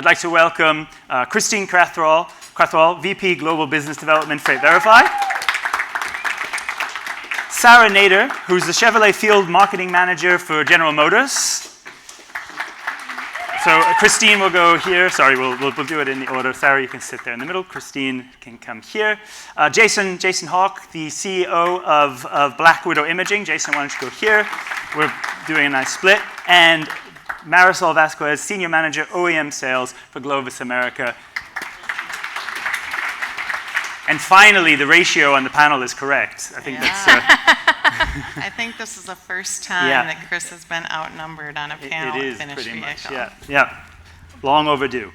like to welcome Christine Crathwell, VP Global Business Development, Freight Verify. Sara Nader, who's the Chevrolet Field Marketing Manager for General Motors. So Christine will go here. Sorry, we'll do it in the order. Sara, you can sit there in the middle. Christine can come here. Jason Hawk, the CEO of Black Widow Imaging. Jason, why don't you go here? We're doing a nice split. And Marisol Vasquez, Senior Manager, OEM Sales for Glovis America. And finally, the ratio on the panel is correct. I think that's... I think this is the first time that Chris has been outnumbered on a panel. It is finished pretty vehicle. much, yeah. Long overdue.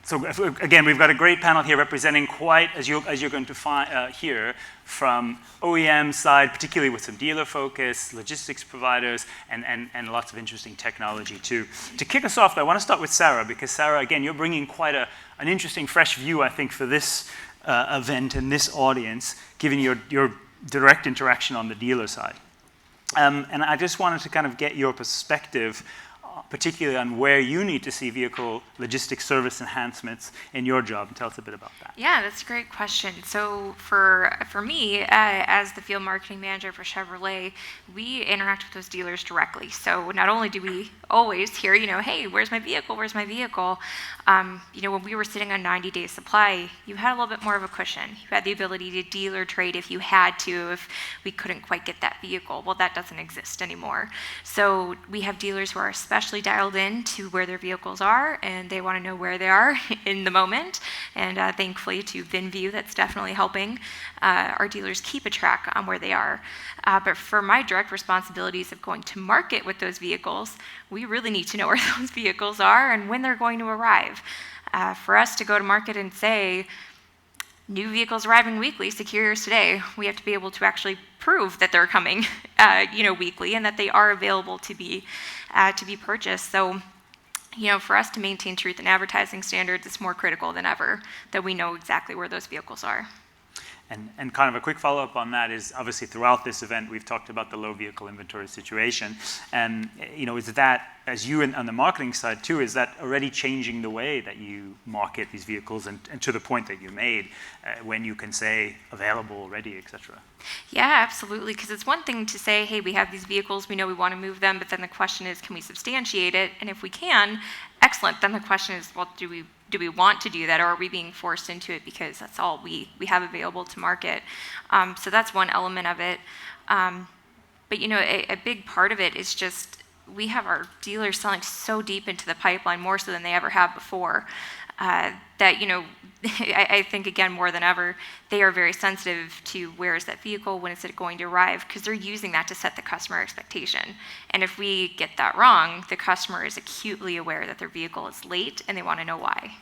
So again, we've got a great panel here representing quite, as you're going to hear, from OEM side, particularly with some dealer focus, logistics providers, and lots of interesting technology too. To kick us off, I want to start with Sara, because Sara, again, you're bringing quite an interesting, fresh view, I think, for this event and this audience, given your direct interaction on the dealer side. And I just wanted to kind of get your perspective, particularly on where you need to see vehicle logistics service enhancements in your job. Tell us a bit about that. Yeah, that's a great question. So for me, as the field marketing manager for Chevrolet, we interact with those dealers directly. So not only do we always hear, hey, where's my vehicle? Where's my vehicle? When we were sitting on 90-day supply, you had a little bit more of a cushion. You had the ability to deal or trade if you had to, if we couldn't quite get that vehicle. Well, that doesn't exist anymore. So we have dealers who are especially dialed in to where their vehicles are, and they want to know where they are in the moment. And thankfully to VinView, that's definitely helping our dealers keep a track on where they are. But for my direct responsibilities of going to market with those vehicles, we really need to know where those vehicles are and when they're going to arrive. For us to go to market and say, new vehicles arriving weekly, secure yours today, we have to be able to actually prove that they're coming weekly and that they are available to be purchased. So for us to maintain truth in advertising standards, it's more critical than ever that we know exactly where those vehicles are. And kind of a quick follow-up on that is, obviously throughout this event, we've talked about the low vehicle inventory situation. And is that, as you on the marketing side too, is that already changing the way that you market these vehicles and to the point that you made, when you can say available already, et cetera? Yeah, absolutely. Because it's one thing to say, hey, we have these vehicles, we know we want to move them, but then the question is, can we substantiate it? And if we can, excellent. Then the question is, well, do we want to do that, or are we being forced into it because that's all we have available to market? So that's one element of it. But a big part of it is just we have our dealers selling so deep into the pipeline, more so than they ever have before, that I think, again, more than ever, they are very sensitive to where is that vehicle, when is it going to arrive, because they're using that to set the customer expectation. And if we get that wrong, the customer is acutely aware that their vehicle is late and they want to know why.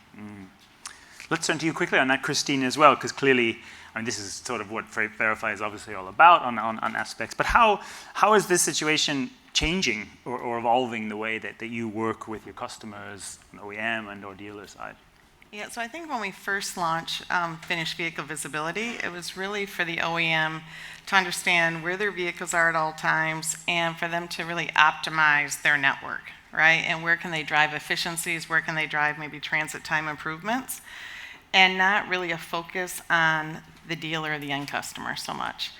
Let's turn to you quickly on that, Christine, as well, because clearly, this is sort of what Freight Verify is obviously all about on aspects. But how is this situation changing or evolving the way that you work with your customers, OEM and or dealer side? Yeah, so I think when we first launched finished vehicle visibility, it was really for the OEM to understand where their vehicles are at all times and for them to really optimize their network, right? And where can they drive efficiencies, where can they drive maybe transit time improvements, and not really a focus on the dealer or the end customer so much.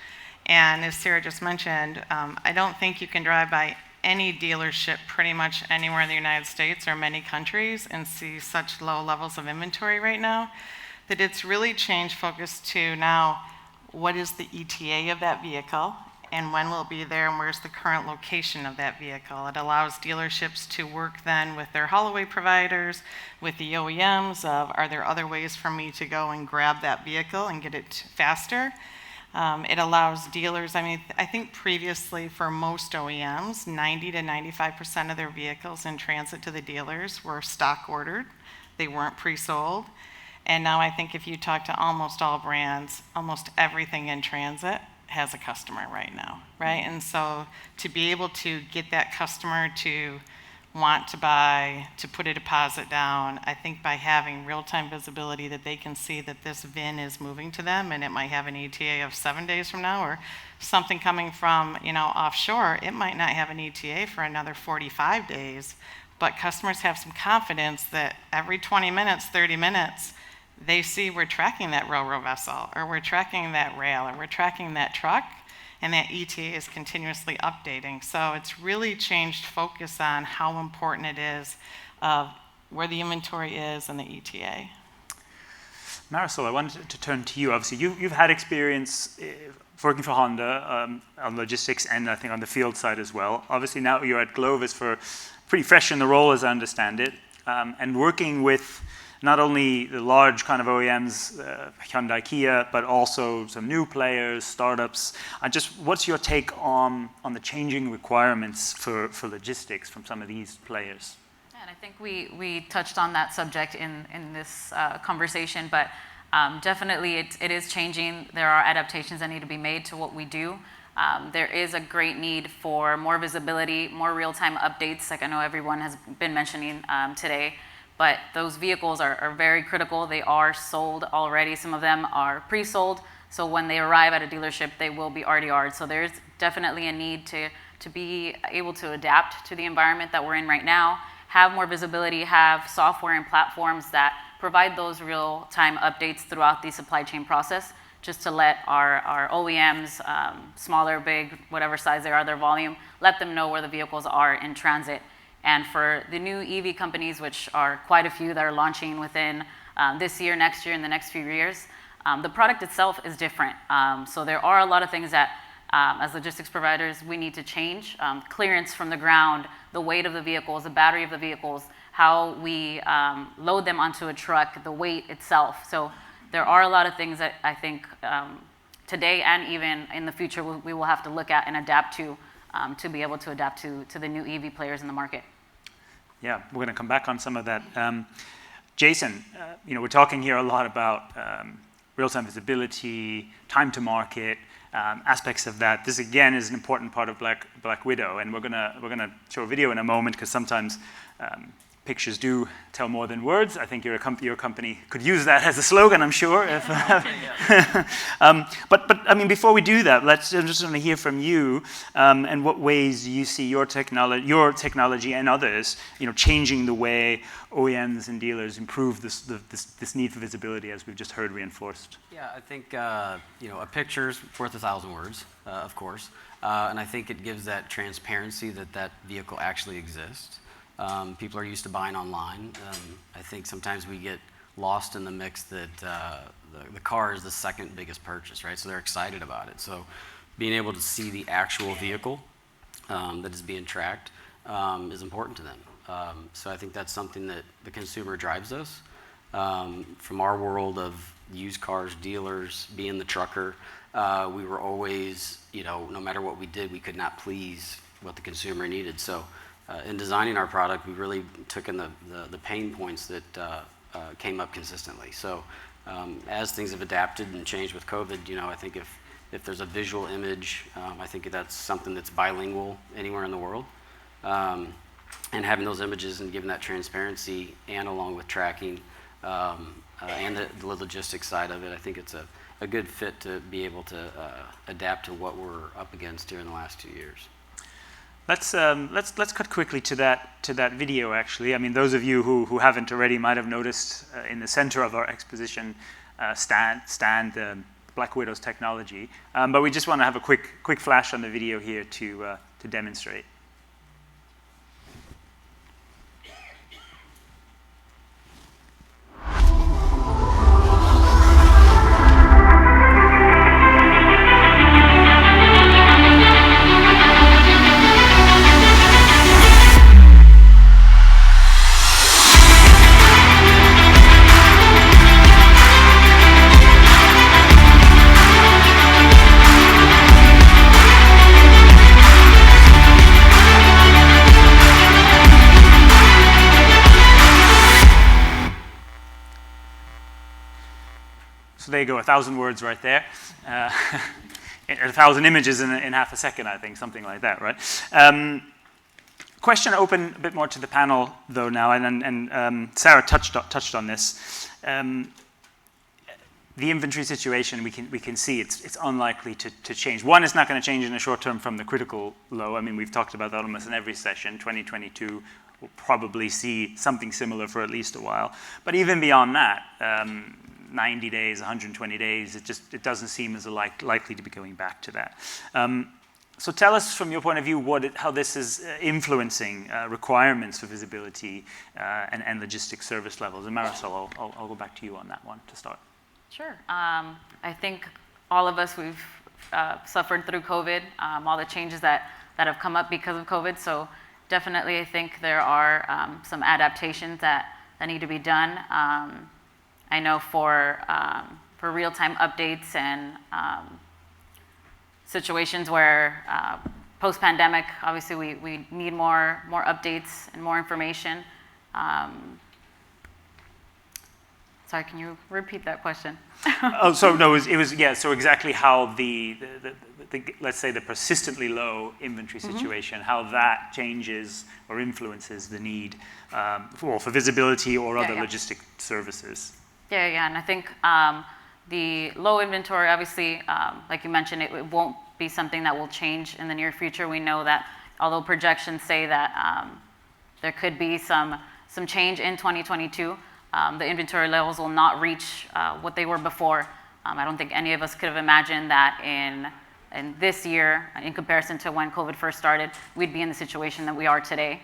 And as Sara just mentioned, I don't think you can drive by any dealership pretty much anywhere in the United States or many countries and see such low levels of inventory right now, that it's really changed focus to now, what is the ETA of that vehicle and when will it be there and where's the current location of that vehicle. It allows dealerships to work then with their haul-away providers, with the OEMs of, are there other ways for me to go and grab that vehicle and get it faster? It allows dealers, I think previously for most OEMs, 90 to 95% of their vehicles in transit to the dealers were stock ordered. They weren't pre-sold. And now I think if you talk to almost all brands, almost everything in transit has a customer right now, right? And so to be able to get that customer to want to buy, to put a deposit down, I think by having real-time visibility that they can see that this VIN is moving to them and it might have an ETA of 7 days from now, or something coming from offshore, it might not have an ETA for another 45 days, but customers have some confidence that every 20 minutes, 30 minutes, they see we're tracking that railroad vessel, or we're tracking that rail, or we're tracking that truck, and that ETA is continuously updating. So it's really changed focus on how important it is of where the inventory is and the ETA. Marisol, I wanted to turn to you. Obviously, you've had experience working for Honda on logistics and I think on the field side as well. Obviously, now you're at Glovis for pretty fresh in the role, as I understand it, and working with not only the large kind of OEMs, Hyundai, Kia, but also some new players, startups. What's your take on the changing requirements for logistics from some of these players? And I think we touched on that subject in this conversation, but definitely it is changing. There are adaptations that need to be made to what we do. There is a great need for more visibility, more real-time updates, like I know everyone has been mentioning today. But those vehicles are very critical. They are sold already. Some of them are pre-sold. So when they arrive at a dealership, they will be RDR'd. So there's definitely a need to be able to adapt to the environment that we're in right now, have more visibility, have software and platforms that provide those real-time updates throughout the supply chain process, just to let our OEMs, smaller, big, whatever size they are, their volume, let them know where the vehicles are in transit. And for the new EV companies, which are quite a few that are launching within this year, next year, and the next few years, the product itself is different. So there are a lot of things that, as logistics providers, we need to change. Clearance from the ground, the weight of the vehicles, the battery of the vehicles, how we load them onto a truck, the weight itself. So there are a lot of things that I think today and even in the future we will have to look at and adapt to be able to adapt to the new EV players in the market. Yeah, we're going to come back on some of that. Jason, we're talking here a lot about real-time visibility, time to market, aspects of that. This again is an important part of Black Widow, and we're gonna show a video in a moment because sometimes pictures do tell more than words. I think your company could use that as a slogan, I'm sure. If, but I mean, before we do that, I'm just going to hear from you and what ways you see your technology and others, changing the way OEMs and dealers improve this need for visibility, as we've just heard reinforced. Yeah, I think a picture's worth 1,000 words, of course, and I think it gives that transparency that vehicle actually exists. People are used to buying online. I think sometimes we get lost in the mix that the car is the second biggest purchase, right? So they're excited about it. So being able to see the actual vehicle that is being tracked is important to them. So I think that's something that the consumer drives us. From our world of used cars, dealers, being the trucker, we were always, no matter what we did, we could not please what the consumer needed. So in designing our product, we really took in the pain points that came up consistently. So as things have adapted and changed with COVID, I think if there's a visual image, I think that's something that's bilingual anywhere in the world. And having those images and giving that transparency and along with tracking and the logistics side of it, I think it's a good fit to be able to adapt to what we're up against here in the last 2 years. Let's cut quickly to that video. Actually, I mean, those of you who haven't already might have noticed in the center of our exposition stand Black Widow's technology. But we just want to have a quick flash on the video here to demonstrate. So there you go, 1,000 words right there. 1,000 images in half a second, I think, something like that, right? Question open a bit more to the panel, though, now, and Sara touched on this. The inventory situation, we can see it's unlikely to change. One, it's not going to change in the short term from the critical low. I mean, we've talked about that almost in every session. 2022 we'll probably see something similar for at least a while. But even beyond that, 90 days, 120 days, it doesn't seem as likely to be going back to that. So tell us from your point of view how this is influencing requirements for visibility and logistics service levels. And Marisol, I'll go back to you on that one to start. Sure. I think all of us, we've suffered through COVID, all the changes that have come up because of COVID. So definitely I think there are some adaptations that need to be done. I know for real-time updates and situations where post-pandemic, obviously we need more updates and more information. Sorry, can you repeat that question? Oh, so no, it was yeah. So exactly how the let's say the persistently low inventory situation, how that changes or influences the need for visibility or other logistic services. Yeah, and I think the low inventory, obviously, like you mentioned, it won't be something that will change in the near future. We know that although projections say that there could be some change in 2022, the inventory levels will not reach what they were before. I don't think any of us could have imagined that in this year, in comparison to when COVID first started, we'd be in the situation that we are today.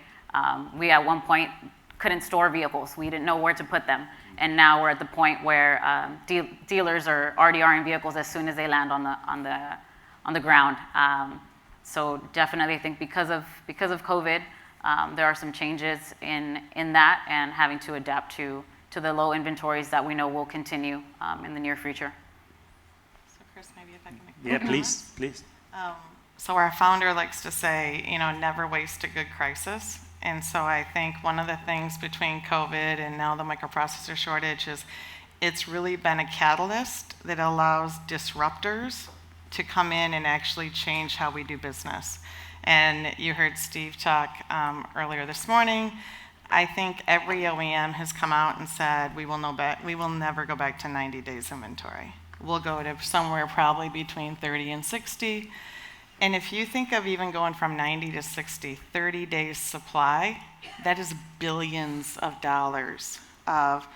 We at one point couldn't store vehicles. We didn't know where to put them. And now we're at the point where dealers are already in vehicles as soon as they land on the ground. So definitely, I think because of COVID, there are some changes in that and having to adapt to the low inventories that we know will continue in the near future. So Chris, maybe if I can make Yeah, please. So our founder likes to say, never waste a good crisis. And so I think one of the things between COVID and now the microprocessor shortage is it's really been a catalyst that allows disruptors to come in and actually change how we do business. And you heard Steve talk earlier this morning. I think every OEM has come out and said we will never go back to 90 days inventory. We'll go to somewhere probably between 30 and 60. And if you think of even going from 90 to 60, 30 days supply, that is billions of dollars of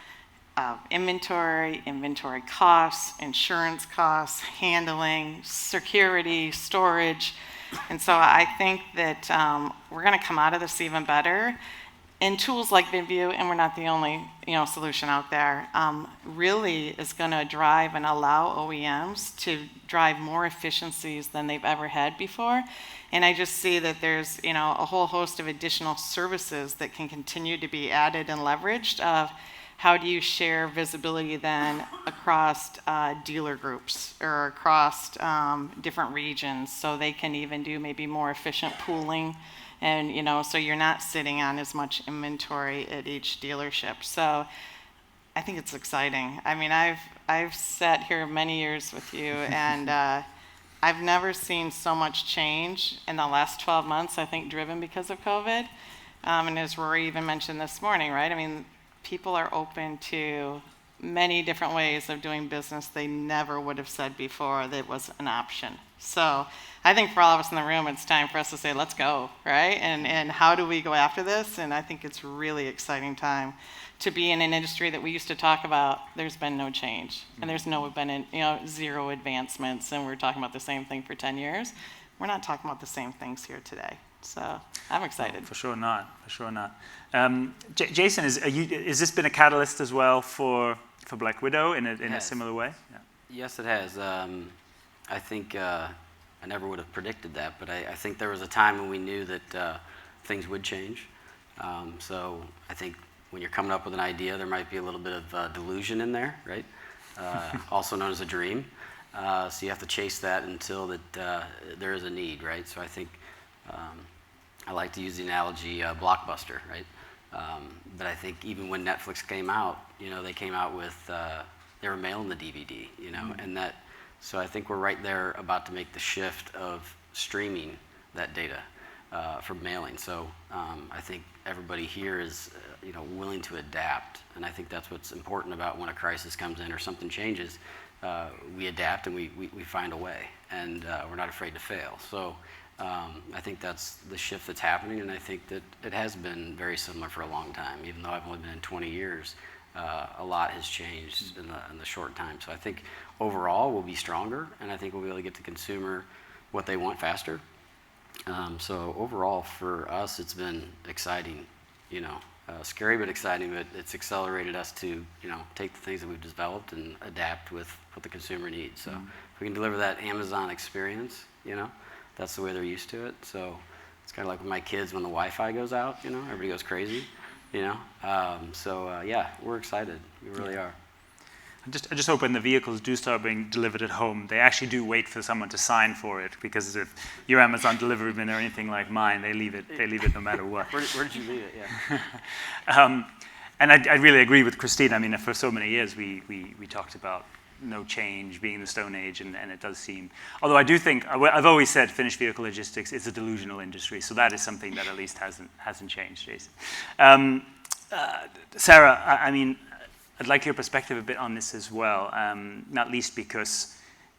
inventory costs, insurance costs, handling, security, storage. And so I think that we're going to come out of this even better. And tools like VidView, and we're not the only solution out there, really is going to drive and allow OEMs to drive more efficiencies than they've ever had before. And I just see that there's a whole host of additional services that can continue to be added and leveraged. Of how do you share visibility then across dealer groups or across different regions, so they can even do maybe more efficient pooling. And, so you're not sitting on as much inventory at each dealership. So I think it's exciting. I mean, I've sat here many years with you, and I've never seen so much change in the last 12 months, I think, driven because of COVID. And as Rory even mentioned this morning, right? I mean, people are open to many different ways of doing business they never would have said before that was an option. So I think for all of us in the room, it's time for us to say, let's go, right? And how do we go after this? And I think it's really exciting time to be in an industry that we used to talk about. There's been no change, and there's been zero advancements, and we're talking about the same thing for 10 years. We're not talking about the same things here today. So I'm excited. For sure not. Jason, has this been a catalyst as well for Black Widow in a similar way? Yeah. Yes, it has. I think I never would have predicted that, but I think there was a time when we knew that things would change. So I think when you're coming up with an idea, there might be a little bit of delusion in there, right? Also known as a dream. So you have to chase that until that there is a need, right? So I think I like to use the analogy Blockbuster, right? But I think even when Netflix came out, they came out with they were mailing the DVD, and that. So I think we're right there about to make the shift of streaming that data from mailing. So I think everybody here is willing to adapt, and I think that's what's important about when a crisis comes in or something changes. We adapt and we find a way, and we're not afraid to fail. So I think that's the shift that's happening, and I think that it has been very similar for a long time. Even though I've only been in 20 years, a lot has changed in the short time. So I think overall we'll be stronger, and I think we'll be able to get the consumer what they want faster. So overall for us, it's been exciting, scary but exciting, but it's accelerated us to, take the things that we've developed and adapt with what the consumer needs. So if we can deliver that Amazon experience, that's the way they're used to it. So it's kind of like with my kids when the Wi-Fi goes out, everybody goes crazy, yeah, we're excited. We really are. I just hope when the vehicles do start being delivered at home, they actually do wait for someone to sign for it, because if you're Amazon delivery man or anything like mine, they leave it no matter what. Where did you leave it? Yeah. And I really agree with Christine. I mean, for so many years we talked about no change, being in the Stone Age, and it does seem, although I do think, I've always said finished vehicle logistics is a delusional industry, so that is something that at least hasn't changed, Jason. Sara, I mean, I'd like your perspective a bit on this as well, not least because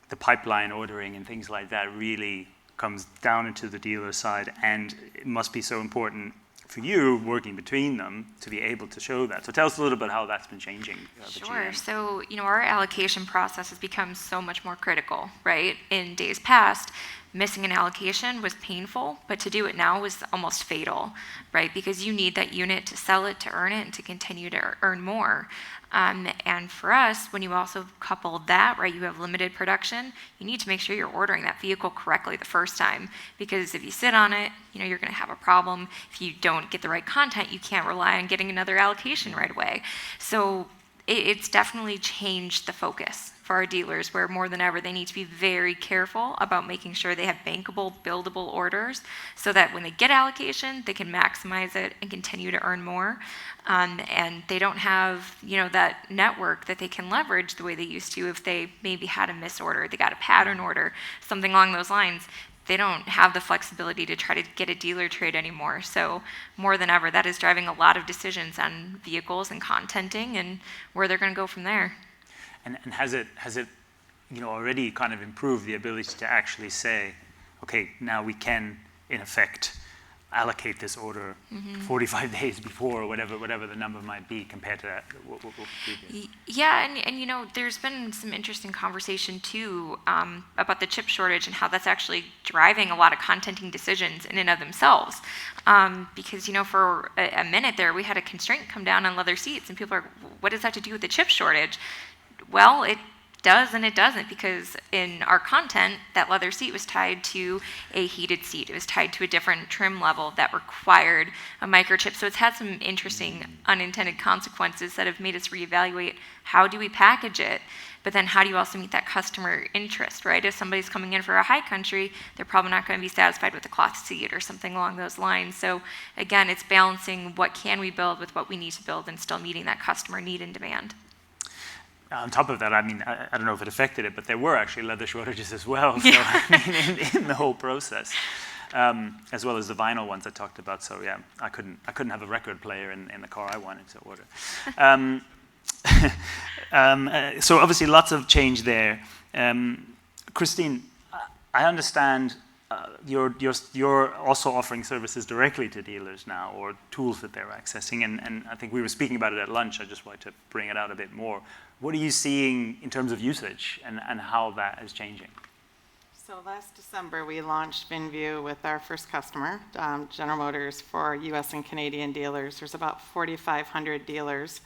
the pipeline ordering and things like that really comes down into the dealer side, and it must be so important for you working between them to be able to show that. So tell us a little bit how that's been changing. Sure. So, our allocation process has become so much more critical, right? In days past, missing an allocation was painful, but to do it now was almost fatal, right? Because you need that unit to sell it, to earn it, and to continue to earn more. And for us, when you also couple that, right, you have limited production, you need to make sure you're ordering that vehicle correctly the first time. Because if you sit on it, you're going to have a problem. If you don't get the right content, you can't rely on getting another allocation right away. So it's definitely changed the focus for our dealers, where more than ever they need to be very careful about making sure they have bankable, buildable orders, so that when they get allocation, they can maximize it and continue to earn more. And they don't have, that network that they can leverage the way they used to if they maybe had a misorder, they got a pattern order, something along those lines. They don't have the flexibility to try to get a dealer trade anymore. So more than ever, that is driving a lot of decisions on vehicles and contenting and where they're going to go from there. And has it already kind of improved the ability to actually say, okay, now we can in effect allocate this order 45 days before, or whatever the number might be, compared to that, what previous? Yeah, and there's been some interesting conversation too about the chip shortage and how that's actually driving a lot of contenting decisions in and of themselves. Because for a minute there, we had a constraint come down on leather seats, and people are, what does that have to do with the chip shortage? Well, it does and it doesn't, because in our content, that leather seat was tied to a heated seat. It was tied to a different trim level that required a microchip. So it's had some interesting unintended consequences that have made us reevaluate how do we package it, but then how do you also meet that customer interest, right? If somebody's coming in for a high country, they're probably not going to be satisfied with the cloth seat or something along those lines. So again, it's balancing what can we build with what we need to build and still meeting that customer need and demand. On top of that, I mean, I don't know if it affected it, but there were actually leather shortages as well. So I mean, in the whole process, as well as the vinyl ones I talked about. So yeah, I couldn't have a record player in the car I wanted to order. So obviously, lots of change there. Christine, I understand you're also offering services directly to dealers now, or tools that they're accessing, and I think we were speaking about it at lunch. I just wanted to bring it out a bit more. What are you seeing in terms of usage and how that is changing? So last December, we launched VinView with our first customer, General Motors, for US and Canadian dealers. There's about 4,500 dealers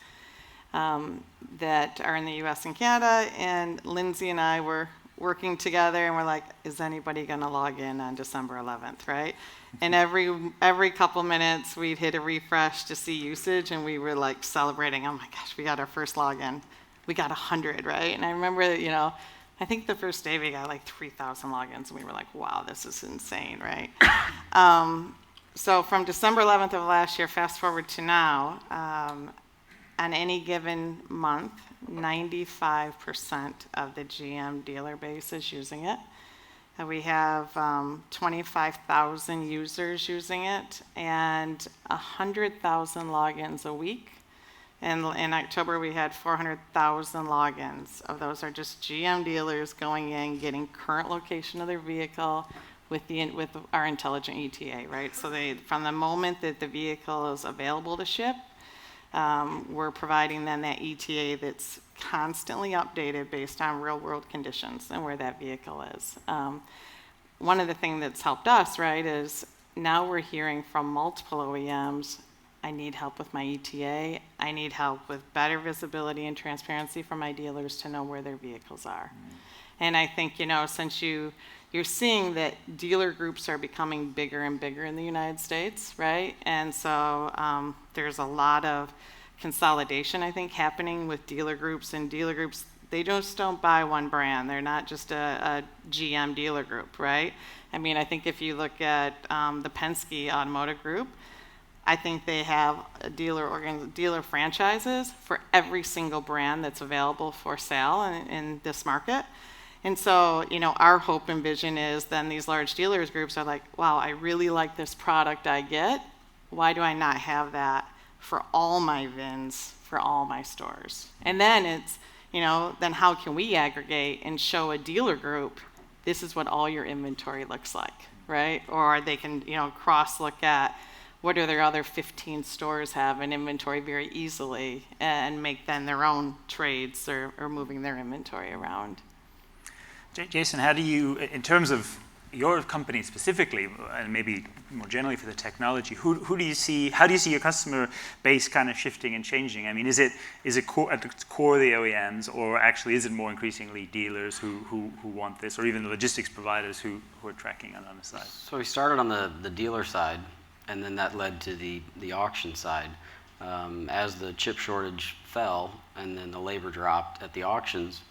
that are in the US and Canada, and Lindsay and I were working together, and we're like, is anybody going to log in on December 11th, right? And every couple minutes, we'd hit a refresh to see usage, and we were like celebrating, oh my gosh, we got our first login. We got 100, right? And I remember, I think the first day we got like 3,000 logins, and we were like, wow, this is insane, right? So from December 11th of last year, fast forward to now, on any given month, 95% of the GM dealer base is using it. And we have 25,000 users using it and 100,000 logins a week. And in October, we had 400,000 logins. Of those are just GM dealers going in, getting current location of their vehicle, with our intelligent ETA, right? So from the moment that the vehicle is available to ship, we're providing then that ETA that's constantly updated based on real world conditions and where that vehicle is. One of the things that's helped us, right, is now we're hearing from multiple OEMs, I need help with my ETA, I need help with better visibility and transparency for my dealers to know where their vehicles are. And I think, since you're seeing that dealer groups are becoming bigger and bigger in the United States, right? And so there's a lot of consolidation, I think, happening with dealer groups. And dealer groups, they just don't buy one brand. They're not just a GM dealer group, right? I mean, I think if you look at the Penske Automotive Group, I think they have a dealer franchises for every single brand that's available for sale in this market. And so, our hope and vision is then these large dealers groups are like, wow, I really like this product I get. Why do I not have that for all my VINs, for all my stores? And then it's, then how can we aggregate and show a dealer group, this is what all your inventory looks like, right? Or they can, cross look at what do their other 15 stores have in inventory very easily and make then their own trades or moving their inventory around. Jason, how do you, in terms of your company specifically, and maybe more generally for the technology, who do you see, how do you see your customer base kind of shifting and changing? I mean, is it at the core the OEMs, or actually is it more increasingly dealers who want this, or even the logistics providers who are tracking on the side? So we started on the dealer side, and then that led to the auction side. As the chip shortage fell and then the labor dropped at the auctions,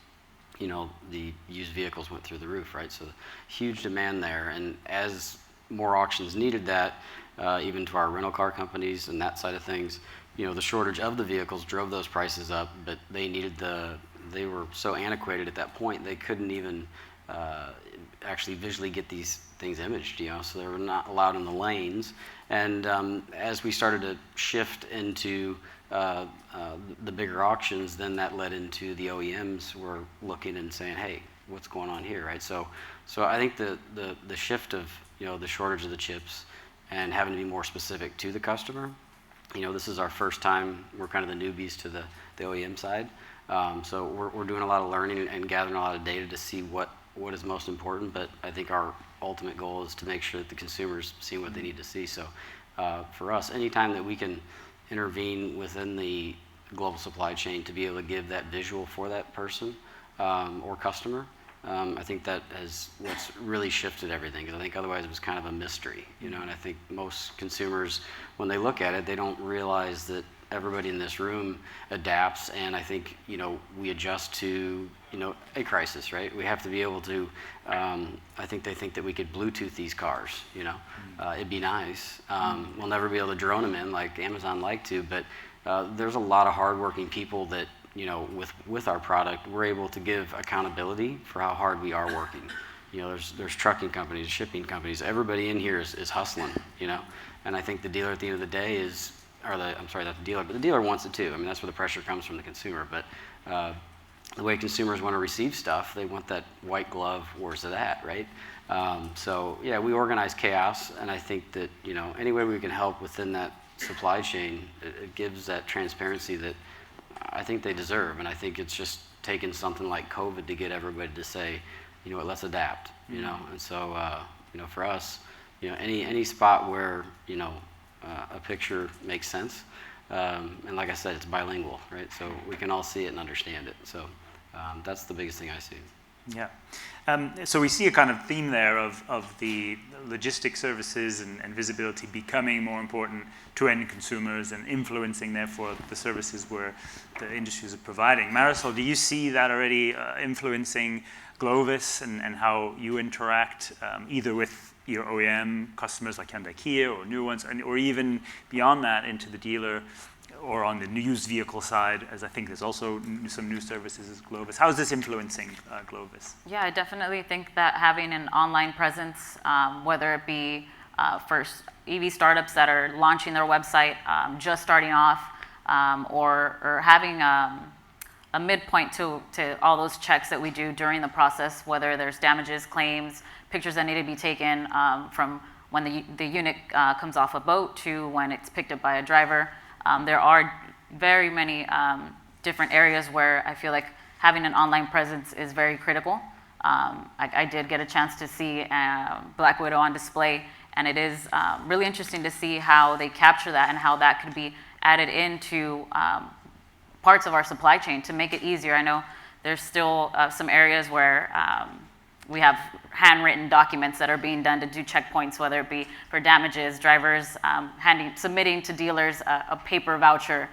the used vehicles went through the roof, right? So huge demand there. And as more auctions needed that, even to our rental car companies and that side of things, the shortage of the vehicles drove those prices up, but they were so antiquated at that point, they couldn't even actually visually get these things imaged, so they were not allowed in the lanes. And as we started to shift into the bigger auctions, then that led into the OEMs were looking and saying, hey, what's going on here, right? So I think the shift of, the shortage of the chips and having to be more specific to the customer, this is our first time, we're kind of the newbies to the OEM side. So we're doing a lot of learning and gathering a lot of data to see what is most important, but I think our ultimate goal is to make sure that the consumers see what they need to see. So for us, anytime that we can intervene within the global supply chain to be able to give that visual for that person or customer, I think that is what's really shifted everything, because I think otherwise it was kind of a mystery, and I think most consumers, when they look at it, they don't realize that everybody in this room adapts, and I think, we adjust to, a crisis, right? We have to be able to, I think they think that we could Bluetooth these cars, it'd be nice. We'll never be able to drone them in like Amazon like to, but there's a lot of hardworking people that, with our product, we're able to give accountability for how hard we are working. There's trucking companies, shipping companies, everybody in here is hustling, and I think the dealer at the end of the day is, I'm sorry, not the dealer, but the dealer wants it too. I mean, that's where the pressure comes from the consumer. But the way consumers want to receive stuff, they want that white glove, where's it at, right? So yeah, we organize chaos, and I think that, any way we can help within that supply chain, it gives that transparency that I think they deserve. And I think it's just taken something like COVID to get everybody to say, what, let's adapt, And so, for us, any spot where, a picture makes sense. And like I said, it's bilingual, right? So we can all see it and understand it. So that's the biggest thing I see. Yeah. So we see a kind of theme there of the logistic services and visibility becoming more important to end consumers and influencing, therefore, the services where the industries are providing. Marisol, do you see that already influencing Glovis and how you interact either with your OEM customers like Hyundai, Kia, or new ones, or even beyond that into the dealer or on the used vehicle side, as I think there's also some new services as Glovis. How is this influencing Glovis? Yeah, I definitely think that having an online presence, whether it be for EV startups that are launching their website, just starting off, or having a a midpoint to all those checks that we do during the process, whether there's damages, claims, pictures that need to be taken from when the unit comes off a boat to when it's picked up by a driver. There are very many different areas where I feel like having an online presence is very critical. I did get a chance to see Black Widow on display, and it is really interesting to see how they capture that and how that could be added into parts of our supply chain to make it easier. I know there's still some areas where we have handwritten documents that are being done to do checkpoints, whether it be for damages, drivers submitting to dealers a paper voucher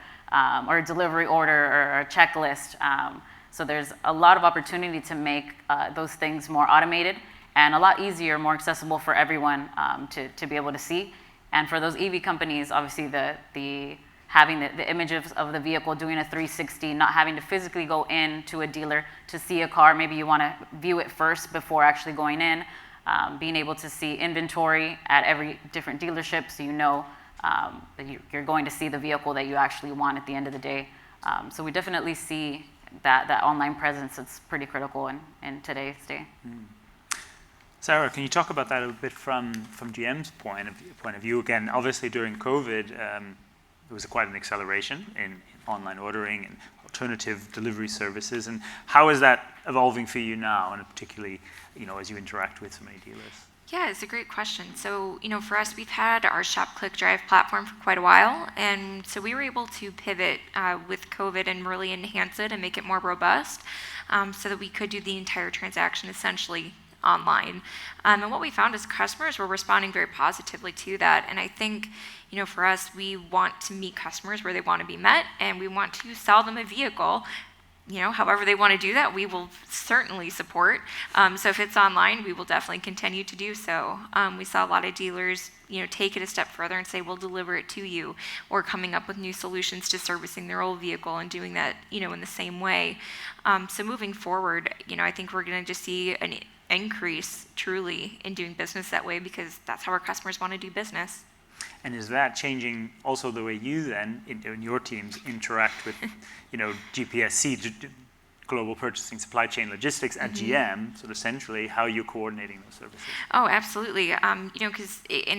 or a delivery order or a checklist. So there's a lot of opportunity to make those things more automated and a lot easier, more accessible for everyone to be able to see. And for those EV companies, obviously having the image of the vehicle, doing a 360, not having to physically go into a dealer to see a car. Maybe you want to view it first before actually going in. Being able to see inventory at every different dealership, so you know that you're going to see the vehicle that you actually want at the end of the day. So we definitely see that online presence that's pretty critical in today's day. Sara, can you talk about that a little bit from GM's point of view? Again, obviously during COVID, there was quite an acceleration in online ordering and alternative delivery services. And how is that evolving for you now, and particularly, as you interact with so many dealers? Yeah, it's a great question. So, for us, we've had our Shop, Click, Drive platform for quite a while. And so we were able to pivot with COVID and really enhance it and make it more robust so that we could do the entire transaction essentially online. And what we found is customers were responding very positively to that. And I think, for us, we want to meet customers where they want to be met, and we want to sell them a vehicle. However they want to do that, we will certainly support. So if it's online, we will definitely continue to do so. We saw a lot of dealers, take it a step further and say, we'll deliver it to you, or coming up with new solutions to servicing their old vehicle and doing that, in the same way. So moving forward, I think we're going to just see an increase truly in doing business that way, because that's how our customers want to do business. And is that changing also the way you then, in your teams, interact with, GPSC, Global Purchasing Supply Chain Logistics at GM, sort of centrally, how you're coordinating those services? Oh, absolutely. And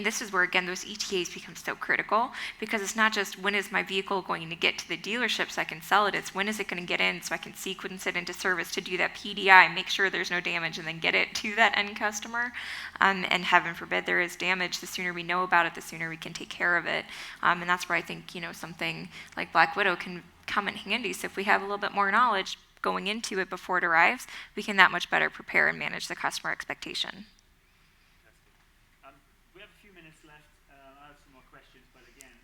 this is where, again, those ETAs become so critical, because it's not just when is my vehicle going to get to the dealership so I can sell it, it's when is it going to get in so I can sequence it into service to do that PDI, make sure there's no damage, and then get it to that end customer. And heaven forbid there is damage, the sooner we know about it, the sooner we can take care of it. And that's where I think, something like Black Widow can come in handy. So if we have a little bit more knowledge going into it before it arrives, we can that much better prepare and manage the customer expectation. We have a few minutes left. I have some more questions, but again,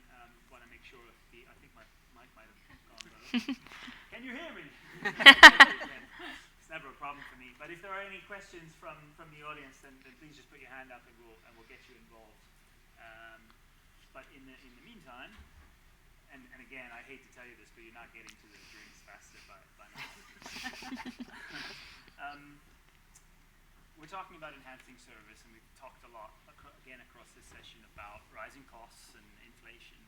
want to make sure I think my mic might have gone. Can you hear me? It's never a problem for me. But if there are any questions from the audience, then please just put your hand up and we'll get you involved. But in the meantime, and again, I hate to tell you this, but you're not getting to the drinks faster by now. We're talking about enhancing service, and we've talked a lot, again, across this session about rising costs and inflation,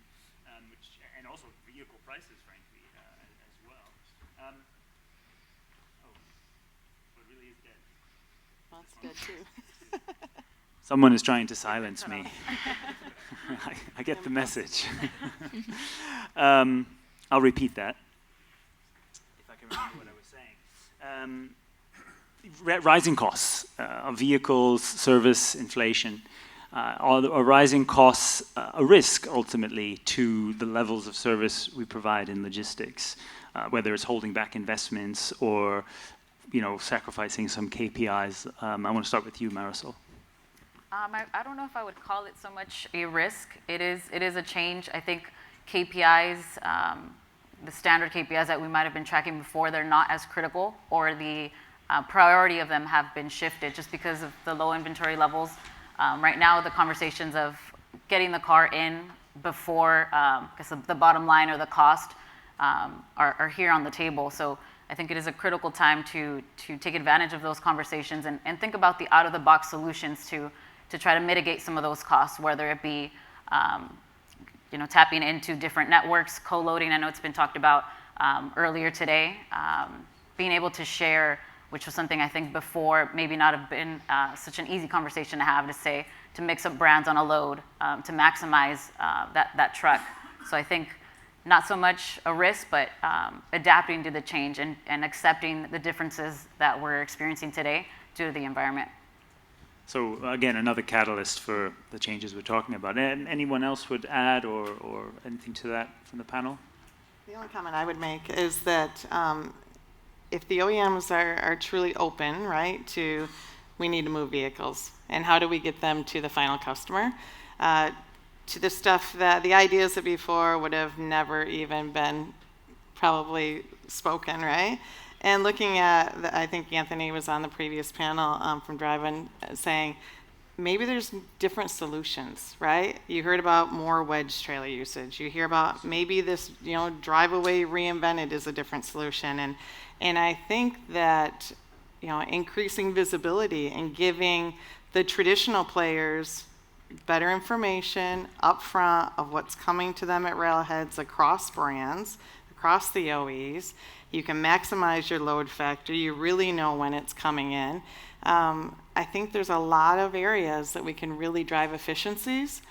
and also vehicle prices, frankly, as well. What really is dead? That's good, too. Someone is trying to silence me. I get the message. I'll repeat that, if I can remember what I was saying. Rising costs of vehicles, service, inflation. Are rising costs a risk, ultimately, to the levels of service we provide in logistics, whether it's holding back investments or sacrificing some KPIs? I want to start with you, Marisol. I don't know if I would call it so much a risk. It is a change. I think KPIs, the standard KPIs that we might have been tracking before, they're not as critical, or the priority of them have been shifted just because of the low inventory levels. Right now, the conversations of getting the car in before because the bottom line or the cost are here on the table. So I think it is a critical time to take advantage of those conversations and think about the out-of-the-box solutions to try to mitigate some of those costs, whether it be tapping into different networks, co-loading. I know it's been talked about earlier today. Being able to share, which was something I think before maybe not have been such an easy conversation to have, to say, to mix up brands on a load, to maximize that truck. So I think not so much a risk, but adapting to the change and accepting the differences that we're experiencing today due to the environment. So again, another catalyst for the changes we're talking about. And anyone else would add or anything to that from the panel? The only comment I would make is that if the OEMs are truly open, right, to we need to move vehicles, and how do we get them to the final customer, to the stuff that the ideas that before would have never even been probably spoken, right? And looking at, I think Anthony was on the previous panel from Drive-In saying, maybe there's different solutions, right? You heard about more wedge trailer usage. You hear about maybe this, drive away reinvented is a different solution. And I think that, increasing visibility and giving the traditional players better information up front of what's coming to them at railheads across brands, across the OEs. You can maximize your load factor. You really know when it's coming in. I think there's a lot of areas that we can really drive efficiencies.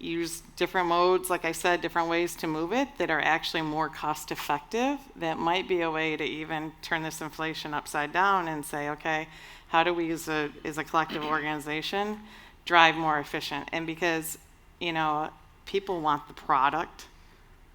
Use different modes, like I said, different ways to move it that are actually more cost effective. That might be a way to even turn this inflation upside down and say, okay, how do we as a collective organization drive more efficient? And because, people want the product,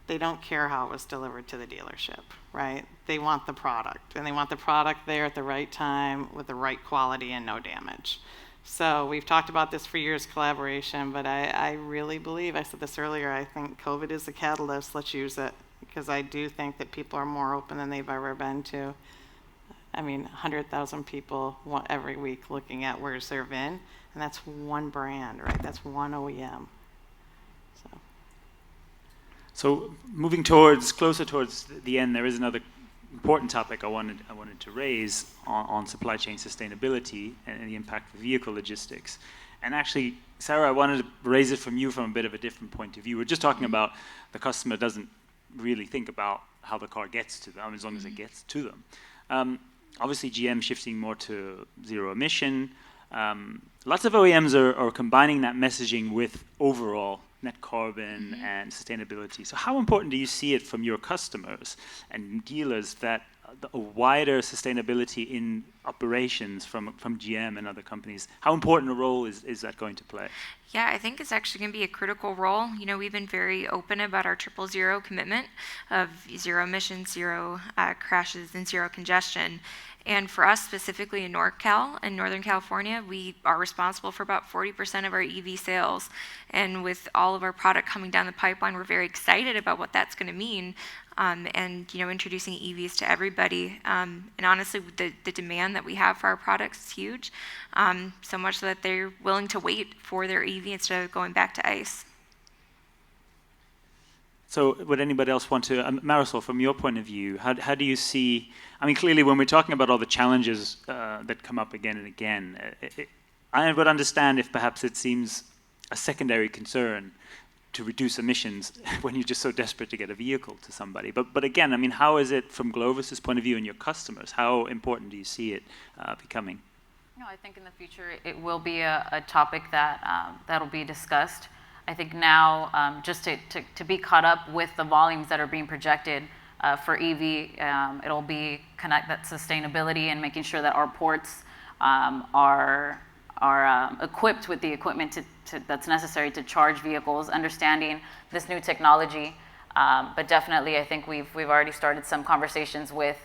they don't care how it was delivered to the dealership, right? They want the product, and they want the product there at the right time with the right quality and no damage. So we've talked about this for years, collaboration, but I really believe, I said this earlier, I think COVID is a catalyst. Let's use it, because I do think that people are more open than they've ever been to. 100,000 people every week looking at where's their VIN, and that's one brand, right? That's one OEM. So moving closer towards the end, there is another important topic I wanted to raise on supply chain sustainability and the impact of vehicle logistics. And actually, Sarah, I wanted to raise it from you from a bit of a different point of view. We're just talking about the customer doesn't really think about how the car gets to them as long as it gets to them. Obviously, GM shifting more to zero emission. Lots of OEMs are combining that messaging with overall net carbon and sustainability. So how important do you see it from your customers and dealers that a wider sustainability in operations from GM and other companies, how important a role is that going to play? Yeah, I think it's actually going to be a critical role. We've been very open about our 000 commitment of zero emissions, zero crashes, and zero congestion. And for us, specifically in NorCal, in Northern California, we are responsible for about 40% of our EV sales. And with all of our product coming down the pipeline, we're very excited about what that's going to mean. And introducing EVs to everybody. And honestly, the demand that we have for our products is huge. So much so that they're willing to wait for their EV instead of going back to ICE. So would anybody else want to, Marisol, from your point of view, how do you see, clearly when we're talking about all the challenges that come up again and again, I would understand if perhaps it seems a secondary concern to reduce emissions when you're just so desperate to get a vehicle to somebody. But again, how is it from Glovis's point of view and your customers? How important do you see it becoming? I think in the future it will be a topic that'll be discussed. I think now, just to be caught up with the volumes that are being projected for EV, it'll be connect that sustainability and making sure that our ports are equipped with the equipment that's necessary to charge vehicles, understanding this new technology. But definitely, I think we've already started some conversations with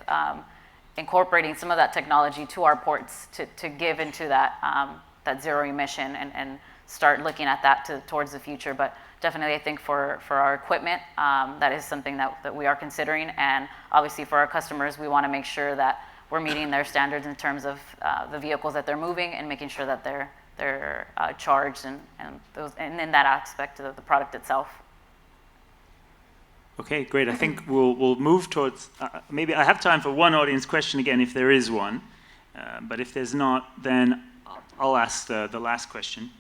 incorporating some of that technology to our ports to give into that zero emission and start looking at that towards the future. But definitely, I think for our equipment, that is something that we are considering. And obviously for our customers, we want to make sure that we're meeting their standards in terms of the vehicles that they're moving and making sure that they're charged and in that aspect of the product itself. Okay, great. I think we'll move towards, maybe I have time for one audience question again if there is one. But if there's not, then I'll ask the last question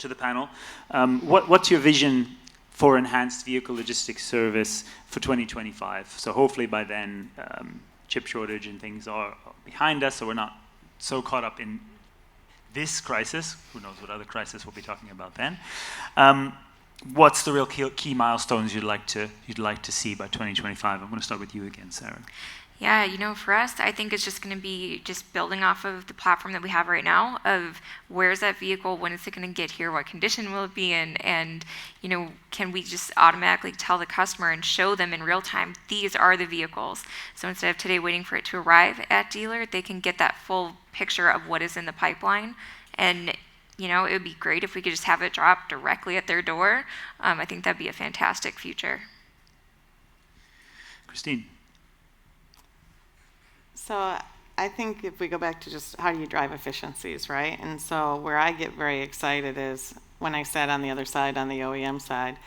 to the panel. What's your vision for enhanced vehicle logistics service for 2025. So hopefully by then, chip shortage and things are behind us, so we're not so caught up in this crisis. Who knows what other crisis we'll be talking about then. What's the real key milestones you'd like to see by 2025? I'm going to start with you again, Sarah. Yeah, you know, for us, I think it's just going to be just building off of the platform that we have right now of where's that vehicle, when is it going to get here, what condition will it be in, and, you know, can we just automatically tell the customer and show them in real time, these are the vehicles. So instead of today waiting for it to arrive at dealer, they can get that full picture of what is in the pipeline. And, you know, it would be great if we could just have it drop directly at their door. I think that'd be a fantastic future. Christine. So I think if we go back to just how do you drive efficiencies, right? And so where I get very excited is when I sat on the other side, on the OEM side,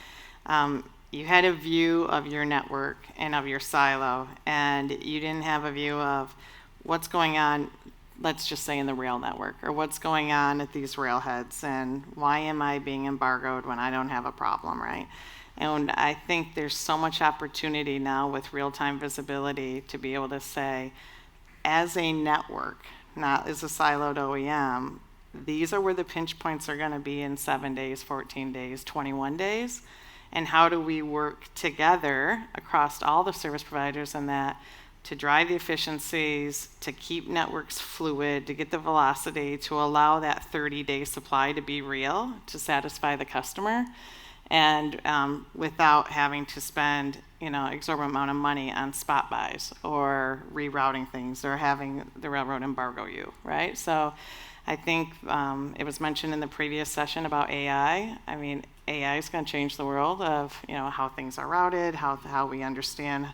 you had a view of your network and of your silo, and you didn't have a view of what's going on, let's just say in the rail network, or what's going on at these railheads, and why am I being embargoed when I don't have a problem, right? And I think there's so much opportunity now with real-time visibility to be able to say, as a network, not as a siloed OEM, these are where the pinch points are going to be in 7 days, 14 days, 21 days. And how do we work together across all the service providers in that to drive the efficiencies, to keep networks fluid, to get the velocity, to allow that 30-day supply to be real, to satisfy the customer, and without having to spend, you know, exorbitant amount of money on spot buys or rerouting things or having the railroad embargo you, right? So I think it was mentioned in the previous session about AI. I mean, AI is going to change the world of, you know, how things are routed, how we understand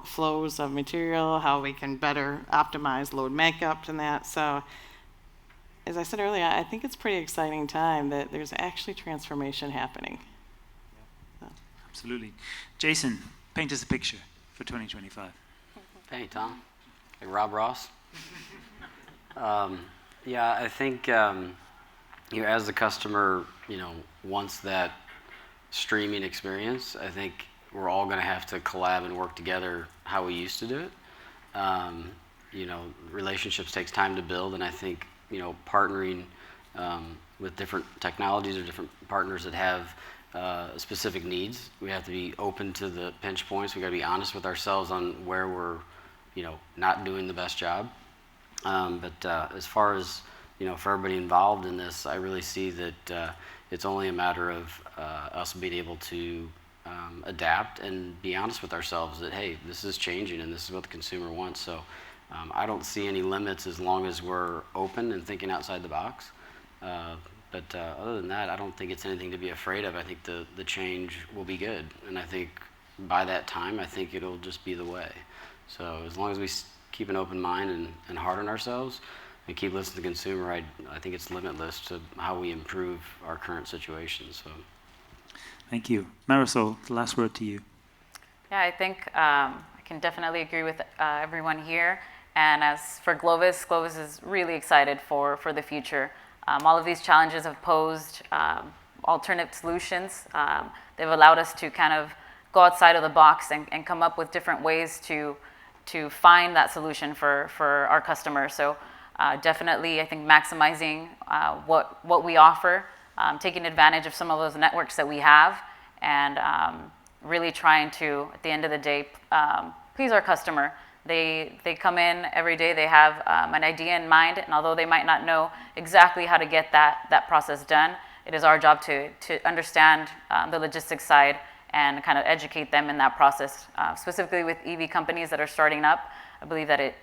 flows of material, how we can better optimize load makeup and that. So as I said earlier, I think it's a pretty exciting time that there's actually transformation happening. So. Absolutely. Jason, paint us a picture for 2025. Hey, Tom. Like Rob Ross. Yeah, I think you know, as the customer, you know, wants that streaming experience, I think we're all going to have to collab and work together how we used to do it. You know, relationships takes time to build, and I think, you know, partnering with different technologies or different partners that have specific needs. We have to be open to the pinch points. We got to be honest with ourselves on where we're, you know, not doing the best job. But as far as, you know, for everybody involved in this, I really see that it's only a matter of us being able to adapt and be honest with ourselves that, hey, this is changing and this is what the consumer wants. So I don't see any limits as long as we're open and thinking outside the box. But other than that, I don't think it's anything to be afraid of. I think the change will be good. And I think by that time, I think it'll just be the way. So as long as we keep an open mind and heart on ourselves and keep listening to the consumer, I think it's limitless to how we improve our current situation. So. Thank you. Marisol, the last word to you. Yeah, I think I can definitely agree with everyone here. And as for Glovis, Glovis is really excited for the future. All of these challenges have posed alternative solutions. They've allowed us to kind of go outside of the box and come up with different ways to find that solution for our customers. So definitely, I think maximizing what we offer, taking advantage of some of those networks that we have, and really trying to, at the end of the day, please our customer. They come in every day, they have an idea in mind, and although they might not know exactly how to get that process done, it is our job to understand the logistics side and kind of educate them in that process. Specifically with EV companies that are starting up, I believe that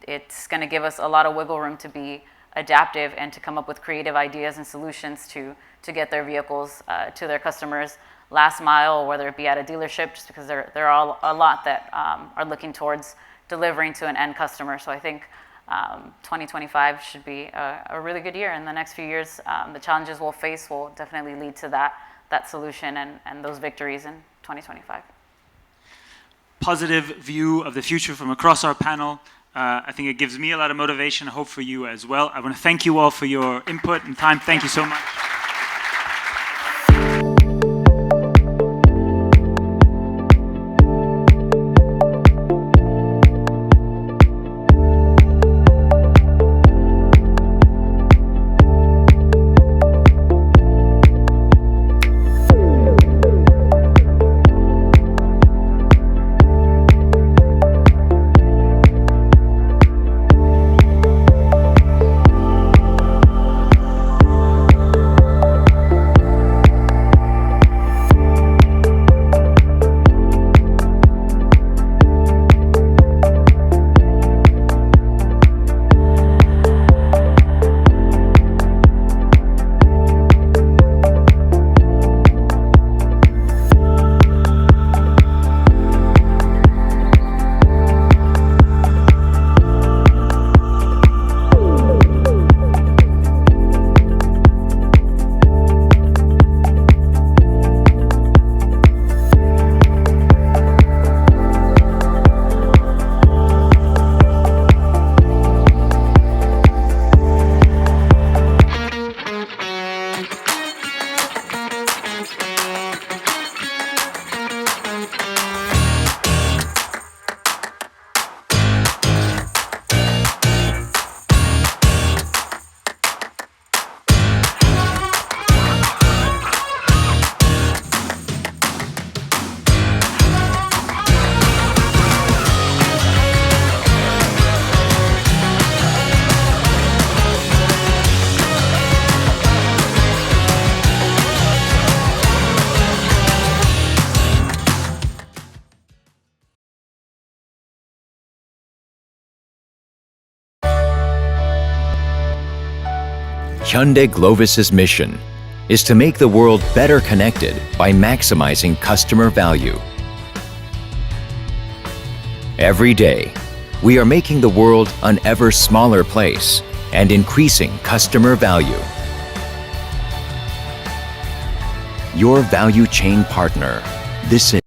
it's going to give us a lot of wiggle room to be adaptive and to come up with creative ideas and solutions to get their vehicles to their customers last mile, or whether it be at a dealership, just because there are a lot that are looking towards delivering to an end customer. So I think 2025 should be a really good year. In the next few years, the challenges we'll face will definitely lead to that solution and those victories in 2025. Positive view of the future from across our panel. I think it gives me a lot of motivation. I hope for you as well. I want to thank you all for your input and time. Thank you so much. Hyundai Glovis's mission is to make the world better connected by maximizing customer value. Every day, we are making the world an ever smaller place and increasing customer value. Your value chain partner. This is